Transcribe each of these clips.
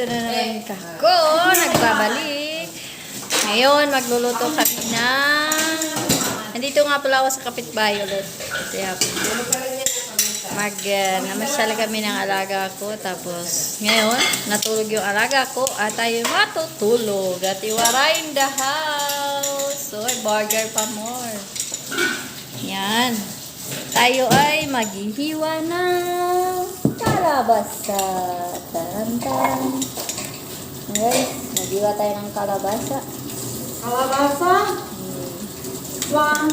Nandito na naman kako. Nagbabalik. Ngayon, magluluto kami ng... Nandito nga pala ako sa kapitbahay ulit. Kaya namasyal kami ng alaga ko. Tapos, ngayon, natulog yung alaga ko. At tayo matutulog. At iwara in the house. So, burger pa more. Yan. Tayo ay maghihiwa ng kalabasa. Tarantan. Guys, maghiwa tayo ng kalabasa. Kalabasa? Wang.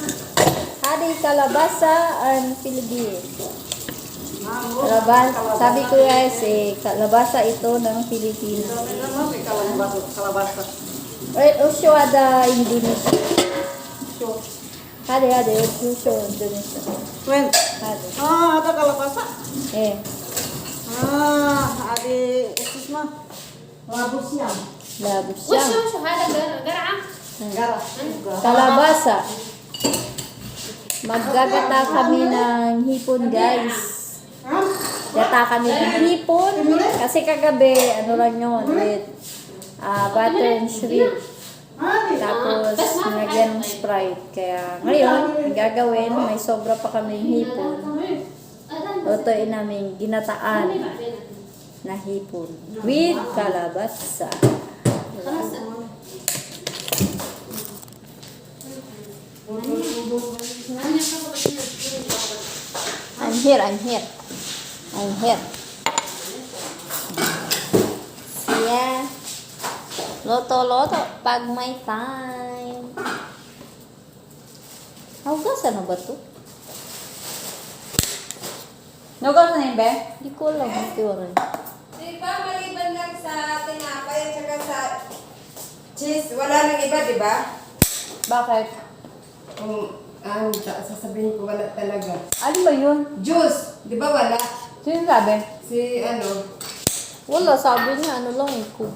Hari kalabasa ang Philippines. Kalabasa. Sabi ko guys, kalabasa ito ng Pilipinas. Kalabasa. Usyo ada Indonesia. Hari, usyo Indonesia. When? Hari. Ada kalabasa. Adi usus mah. Labus siang. Labos siya. Gara. Kalabasa. Maggagata kami ng hipon guys. Gata kami ng hipon. Kasi kagabi, ano lang yun, with butter and shrimp. Tapos, nilagyan ng Sprite. Kaya, ngayon, ang gagawin, may sobra pa kami hipon. Lutuin namin ginataan na hipon with kalabasa. I'm here. Yeah. Loto pag may time. Hugasan na ba ito? Nugasan na yun, be? Hindi ko alam. Hindi ko rin. Di ba maliban lang sa tinapay at saka sa cheese, wala nang iba, di ba? Bakit? Ang sasabihin ko, wala talaga. Ano ba yun? Juice, di ba wala? Sino sabi? Si ano, Wala, sabi niya, ano lang ko.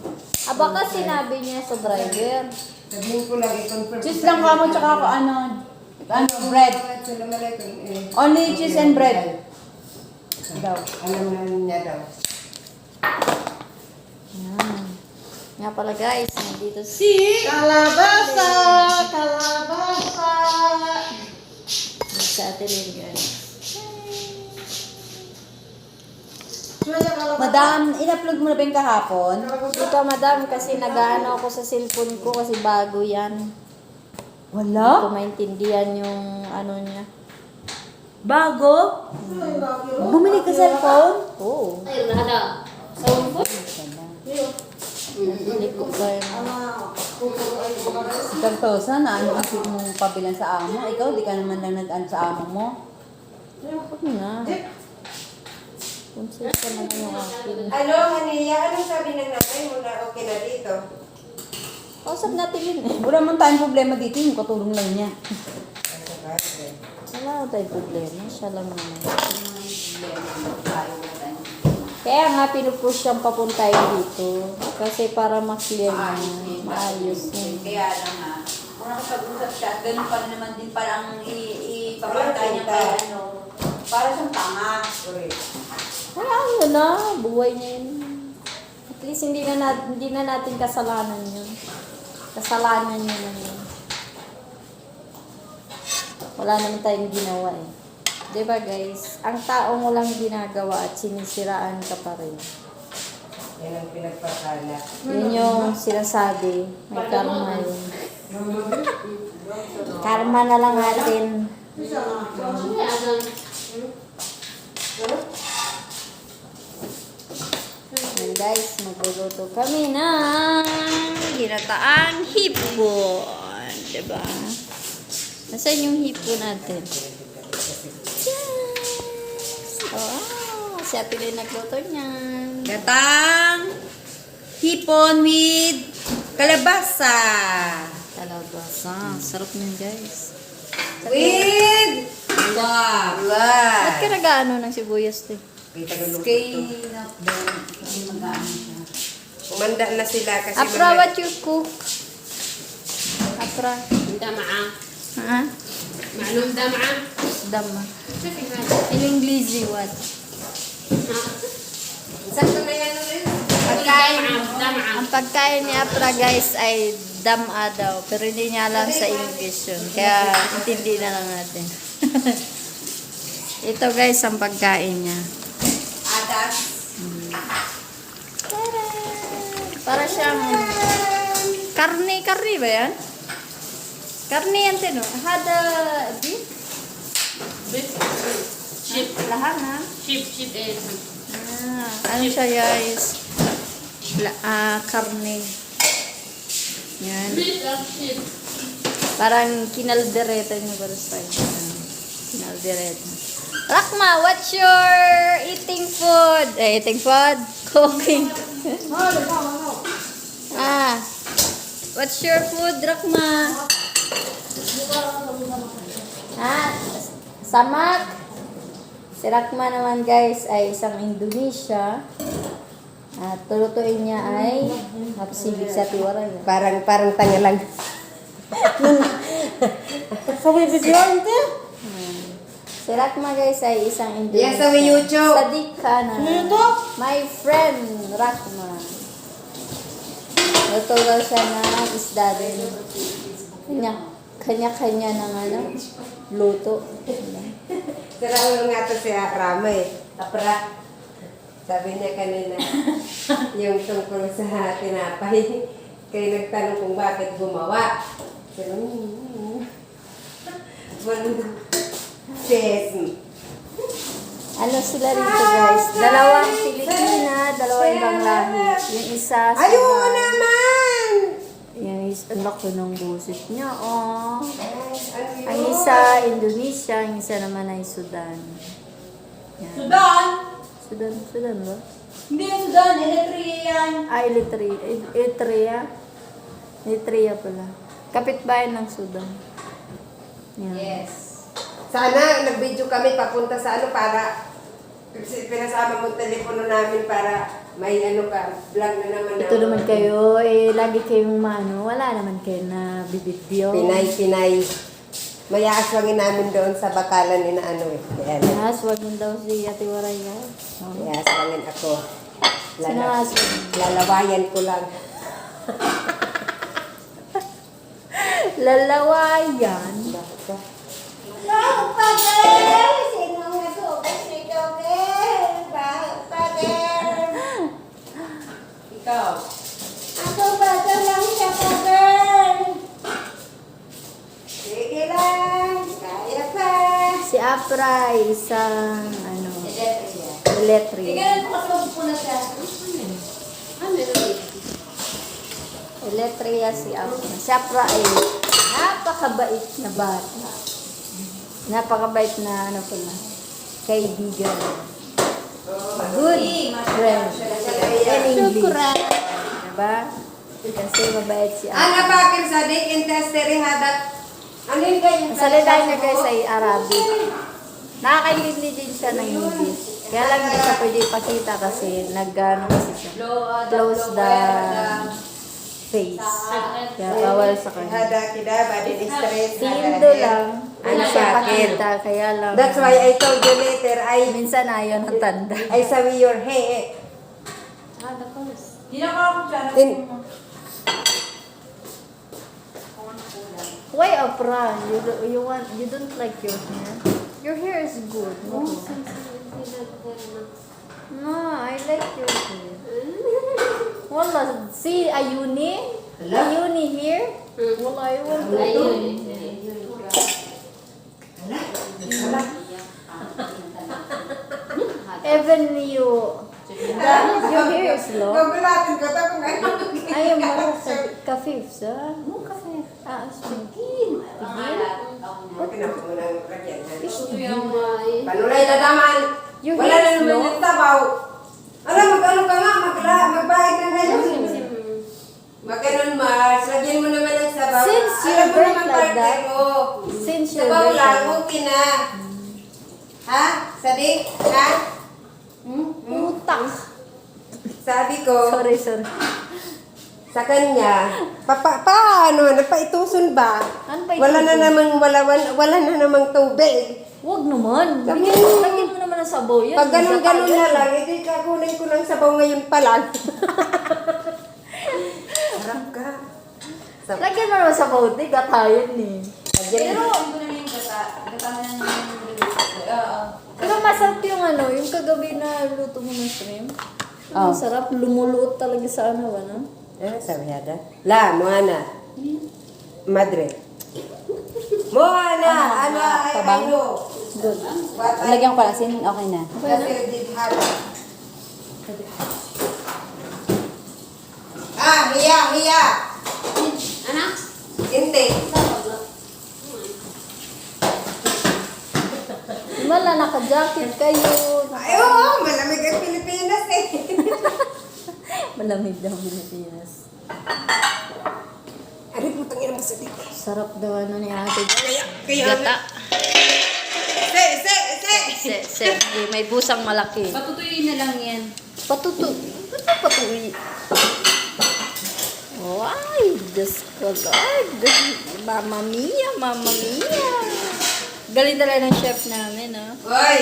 Baka sinabi niya sa driver. sabihin ko lang, i-confirm. Cheese lang kamo tsaka ako bread. Only cheese and bread. Daw. Alam na niya daw. Yan. Nga pala guys, nandito si... Kalabasa! Sa atin guys. Madam, in-upload mo na ba yung kahapon? Ito madam, kasi nag-ano ako sa cellphone ko kasi bago yan. Hindi ko Wala? maintindihan yung ano niya. Bago? Bumili ka cellphone? Oo. Hindi ko ba yun? Tagtosa na ano kasi mong pabilan sa amo. Ikaw, di ka naman lang nag-ano sa amo mo. Huwag na. Konsensya naman yung akin. Ano, Haniya, anong sabi ng nanay mo na okay na dito? Kausap natin yun eh. Wala man tayong problema dito, yung katulong lang niya. Wala tayong problema. Siya lang naman. Kaya nga pinupush siyang papuntahin dito. Kasi para ma-clear na. Maayos na. Kaya lang nga. Kung nakapag-usap siya, ganun pa naman din parang ipapantay niya kay ano. Para siyang tanga. Wala ano na. Buhay niya yun. At least hindi na natin kasalanan yun. Kasalanan niya na yun. Wala naman tayong ginawa eh. Diba guys? Ang taong walang ginagawa at sinisiraan ka pa rin. Yan ang pinagpakala. Yun yung sinasabi. May karma yun. Karma na lang natin. Ayan guys, magluluto kami ng ginataang hipon. Diba? Nasaan yung hipon natin? Yes! Oh, si Ate Lynn nagluto niyan. Gatang hipon with kalabasa. Kalabasa. Sarap niyan guys. With Love. Ba't ka nag-ano ng sibuyas din? Kay not doon. Mag-ano siya. Umanda na sila kasi Apra, what you cook? Apra. Damaa. Ha? Maalum damaa. Dama. In English, what? Sakto na yan ulit. Pagkain, دمعة ang pagkain ni Apra guys ay dama daw. Pero hindi niya alam sa English yun. Kaya intindi na lang natin. Ito guys ang pagkain niya. Atas. Tada! Para siyang karne ba yan? Karne yan tino. Hada beef? بس شيب Lahat ha? شيب ايه Ano siya guys? Karne. Yan. شيب Parang kinaldereta niyo para sa kinaldereta. Rakma, what's your eating food? Eating food? Cooking. What's your food, Rakma? Samak. Si Rakma naman guys ay isang Indonesia. At tulutuin niya ay hapsibig sa tiwaray. Parang tanga lang. Sabi video ito? Si Rakma guys ay isang Indonesia. Yes, sa YouTube. Sadik ka na. My friend, Rakma. Luto daw siya ng isda din. Kanya-kanya ng luto. Sarang nga to siya Rama Apra. Sabi niya kanina, yung tungkol sa tinapay, kayo nagtanong kung bakit gumawa. Sis. Ano sila rito guys? Dalawang Pilipina, dalawang ibang lahi. Yung isa sa Ayaw mo naman! yung isa, ang laki ng busit niya, oh. Ang isa, Indonesia, ang isa naman ay Sudan. Yan. Sudan! Sudan ba? Hindi yan Sudan, Eritrea yan. Eritrea pala. Kapitbayan ng Sudan. Yan. Yes. Sana nag-video kami papunta sa para pinasama mo telepono namin para may vlog na naman. Ito naman kayo, lagi kayong wala naman kayo na bibidyo. Pinay. May aswangin namin doon sa bakalan ni Kaya Yes, wag mo daw si Ate Waray yan. may aswangin ako. Sino aswang? Lalawayan ko lang. Lalawayan. Ikaw. Sige lang. Kaya pa. Si Apra ay isang Eritrea. military. Tingnan mo kasi magpuna siya. Eletria si Apra. Si Apra ay napakabait na bata. Napakabait na pala. Kaibigan. Good friend. In English. Diba? Kasi mabait si Apra. Ana bakit sa dik intesteri hadat? Ano yung kayo? Ang salita niya guys ay Arabic. Nakakaintindi din siya ng English. Kaya lang hindi siya pwede ipakita kasi kasi siya. Close the face. Kaya bawal sa kanya. Hada kida badi stress. Tindo lang. Ano siya bakit? pakita. Kaya lang. That's why I told you later Minsan ayaw ng tanda. I saw your hair. Hindi na ako siya. In- Why Apra? You don't like your hair? Your hair is good. No, I like your hair. Wala, see Ayuni? Ayuni here? Wala, I want to do. Even your hair is long. Gagulatin ko ta kung ano. Ayaw mo ka-fifth, sa? Ka-fifth. Tigil. Okay na po muna ang kanya. Tigil. Panulay na naman. Your Wala hair na is naman long. yung tabaw. Alam, mag-ano ka nga, magbayad ng ganyan. Maganon, Mars. Lagyan mo naman ng sabaw. Since Alam you're mo birth naman, like partner that, mo. since you're Sabaw birth lang, like that. okay na. Ha? Sadik? Ha? Utak. Sabi ko, Sorry. sa kanya, paano? Napaituson ba? Ano ba Wala na ituson? namang tubig. Huwag naman. Sabi Lagyan mo. mo naman ng sabaw yan. Pag ganun-ganun Gata na yan. lang, edi kakunin ko ng sabaw ngayon pa lang. Sarap ka. Lagyan mo naman sabaw, di gata yan eh. Pero, ito na yung gata. Gata na yung Oo. Pero masarap yung ano, yung kagabi na luto mo ng shrimp. Oh. Ang sarap, lumuluot talaga sa ano, ano? Sabiada. La, Moana. Madre. Moana, ano, ay, Tabang? ano. Good. Lagyan ko lang asin, okay na. Kasi did hara. Hiya. Anak? Hindi. Wala, naka-jacket kayo. Ay, oo, malamig ang Pilipinas eh. Malamig daw Pilipinas. Ari, putang ina mo sa dito. Sarap daw ano ni ate. Kaya, Gata. Se. May busang malaki. Patutuyin na lang yan. Patutuwi. Oh, ay, Diyos ko, Lord. Mama mia. Galing talaga ng chef namin, no? Hoy!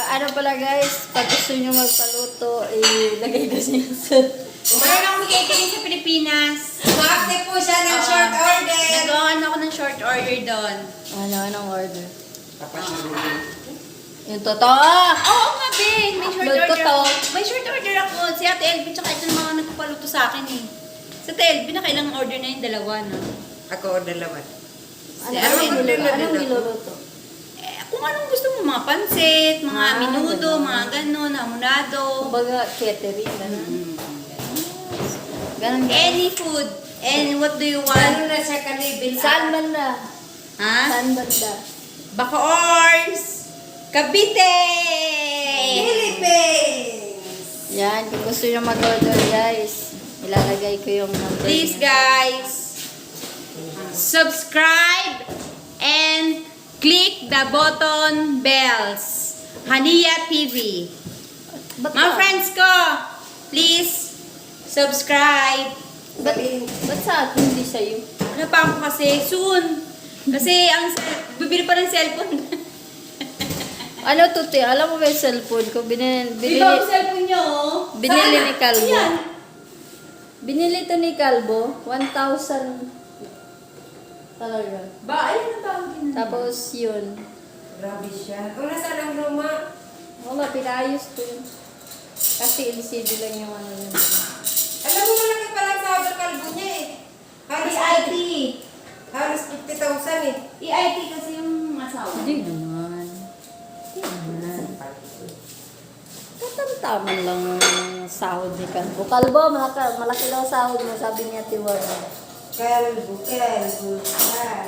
Ano pala guys, pag gusto nyo magpaluto, ilagay kasi yung set. Meron akong catering sa Pilipinas. Umakti po siya ng short order. Nag-on ako ng short order doon. Anong order? Yung totoo! Oo nga, Ben. May short Upload ko order to. ako. May short order ako. Si Ate Elvin tsaka ito yung mga nagpapaluto sa akin eh. Si Ate Elvin, nakailang order na yung dalawa, no? Ako, dalawa. Anong niluluto? Kung anong gusto mo, mga pansit, mga minudo, ganun. mga ganon, hamonado. Kumbaga, catering, gano'n. Ganun. Any food. And what do you Ano want? na siya kalibil? Saan banda? Ha? Saan banda? Bacoors! Cavite! Philippines! Yan, kung gusto nyo mag-order guys, ilalagay ko yung number Please niya. guys, subscribe and click the button bells. Hania TV. Ba't Mga ka? friends ko, please subscribe. Ba't sa akin, hindi sa'yo? Ano pa ako kasi? Soon. Kasi bibili pa ng cellphone. Ano to, te? Alam mo ba yung cellphone ko? Di ba ang cellphone nyo? Binili Sana. ni Calvo. Yan. Binili to ni Calvo, 1,000 talaga. Ba, ayun na tawag yun. Tapos yun. Grabe siya. Kung nasa lang luma. Wala, pinayos ko yun. Kasi LCD lang yung ano yun. Alam mo, malaki pala sa other kalbo niya eh. Halos, EIT. halos 50,000 eh. EIT kasi yung asawa. Hindi naman. Hindi naman. Tatamtaman lang ang sahod ni Calvo. Calvo, malaki daw sahod mo, sabi niya Tiwara. Kalbo.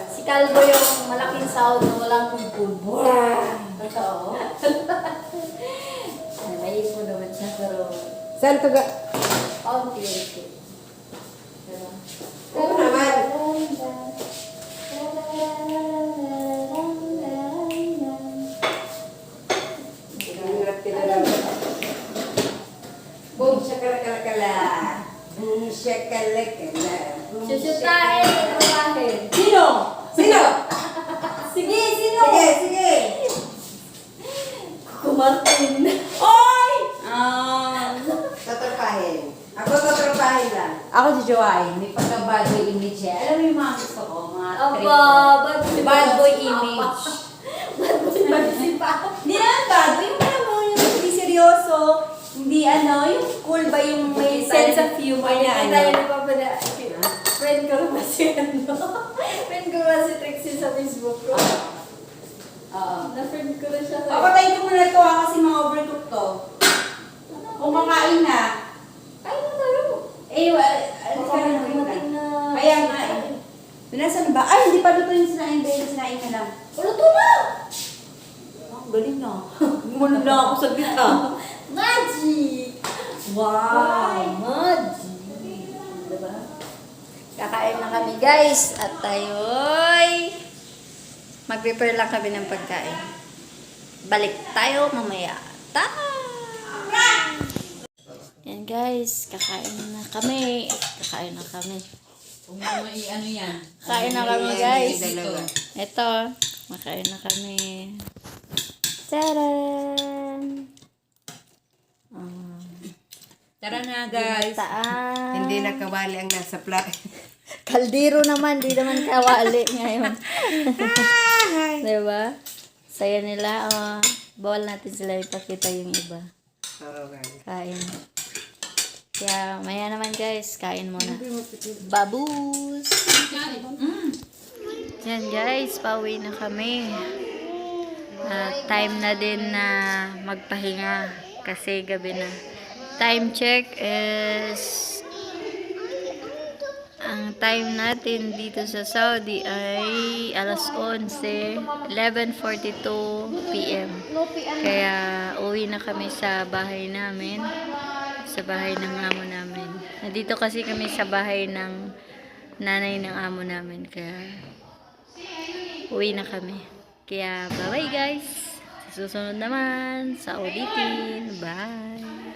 Si Calvo yung malaking sahod na walang kumpul. Totoo. Naiis mo naman siya, pero Saan to ga? kaunti-unti. Oo naman. Boom, shakalakala. Boom, shakalakala. Susyutahin, trabahin. Sino? Sino? Sige, sino? Sige. Kumartin. Oy! Tatrapahin. Ako tatrapahin lang. Ako si Joy. May pagka-bad boy image eh. Alam mo yung mga gusto ko? Mga trip Aba, ko. Bad boy image. Hindi naman bad boy. Yung alam mo, yung hindi seryoso. Hindi yung cool ba yung may sense of humor na Tayo nagpapala. Friend ko naman si Friend ko naman si Trixie sa Facebook ko. Oo. Na-friend ko na siya sa... Papatayin ko muna ito kasi mga overcook to. Kung kakain na. Ay, na tayo. Dumating na... Kaya nga eh. Nasaan ba? Ay, hindi pa luto yung sinain dahil sinain na lang. Luto na! Galing na. Gumanon na ako sa gita. Magic! Wow! Magic! Diba? Kakain na kami guys at tayo'y mag-prepare lang kami ng pagkain. Balik tayo mamaya. Tara! Yan guys, kakain na kami. Kakain na kami. Kung may ano yan. Kain na kami guys. Dalawa. Ito, makain na kami. Taran! Tara na guys. Taan. Hindi nakawali ang nasa plat. Kaldero naman, di naman kawali ngayon. Diba? Saya nila. Bawal natin sila ipakita yung iba. Oo, guys. Kain. Kaya, maya naman guys, kain muna. Babus! Yan guys, pauwi na kami. Time na din na magpahinga kasi gabi na. Time check is ang time natin dito sa Saudi ay alas 11, 11:42 PM. Kaya uwi na kami sa bahay namin, sa bahay ng amo namin. Nandito kasi kami sa bahay ng nanay ng amo namin, kaya uwi na kami. Kaya bye bye guys. Sa susunod naman sa ulitin. Bye.